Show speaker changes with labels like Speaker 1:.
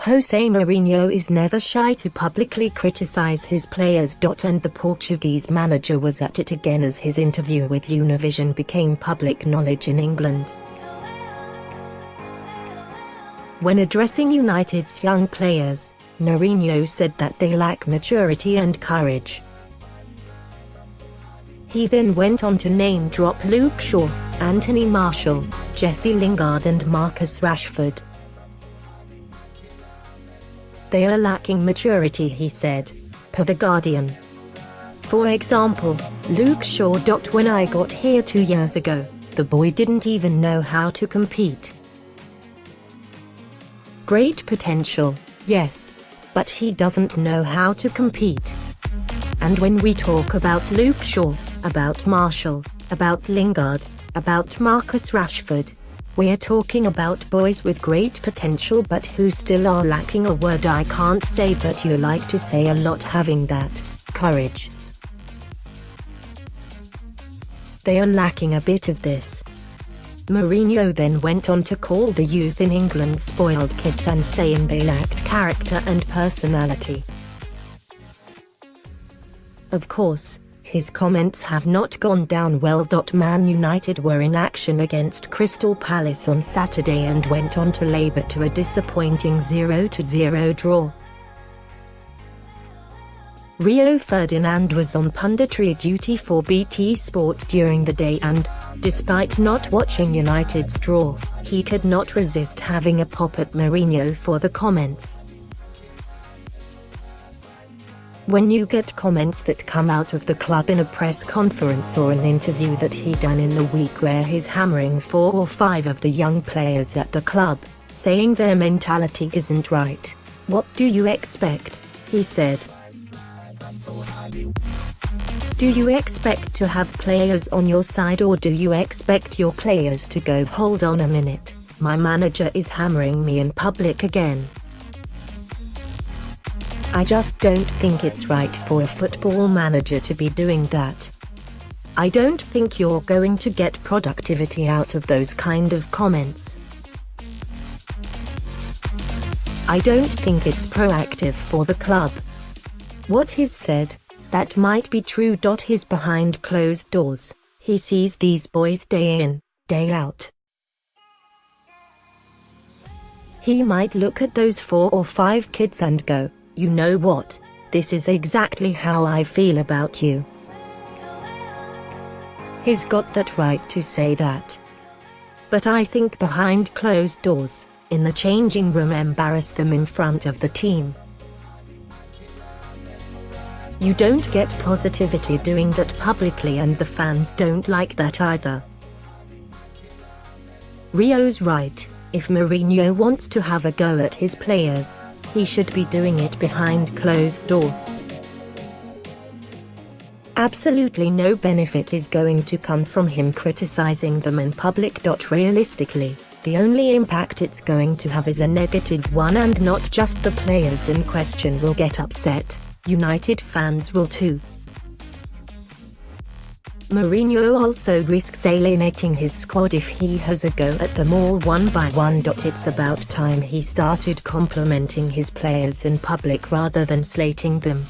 Speaker 1: Jose Mourinho is never shy to publicly criticise his players. And the Portuguese manager was at it again as his interview with Univision became public knowledge in England. When addressing United's young players, Mourinho said that they lack maturity and courage. He then went on to name-drop Luke Shaw, Anthony Martial, Jesse Lingard and Marcus Rashford. They are lacking maturity, he said, per The Guardian. For example, Luke Shaw.When I got here 2 years ago, the boy didn't even know how to compete. Great potential, yes, but he doesn't know how to compete. And when we talk about Luke Shaw, about Martial, about Lingard, about Marcus Rashford, we're talking about boys with great potential but who still are lacking a word I can't say but you like to say a lot, having that courage. They are lacking a bit of this. Mourinho then went on to call the youth in England spoiled kids and saying they lacked character and personality. Of course, his comments have not gone down well. Man United were in action against Crystal Palace on Saturday and went on to labour to a disappointing 0-0 draw. Rio Ferdinand was on punditry duty for BT Sport during the day and, despite not watching United's draw, he could not resist having a pop at Mourinho for the comments. When you get comments that come out of the club in a press conference or an interview that he done in the week where he's hammering 4 or 5 of the young players at the club, saying their mentality isn't right, what do you expect? He said. Do you expect to have players on your side, or do you expect your players to go, hold on a minute, my manager is hammering me in public again? I just don't think it's right for a football manager to be doing that. I don't think you're going to get productivity out of those kind of comments. I don't think it's proactive for the club. What he's said, that might be true. He's behind closed doors, he sees these boys day in, day out. He might look at those 4 or 5 kids and go, you know what, this is exactly how I feel about you. He's got that right to say that. But I think behind closed doors, in the changing room, embarrass them in front of the team. You don't get positivity doing that publicly, and the fans don't like that either. Rio's right, if Mourinho wants to have a go at his players, he should be doing it behind closed doors. Absolutely no benefit is going to come from him criticizing them in public. Realistically, the only impact it's going to have is a negative one, and not just the players in question will get upset, United fans will too. Mourinho also risks alienating his squad if he has a go at them all one by one. It's about time he started complimenting his players in public rather than slating them.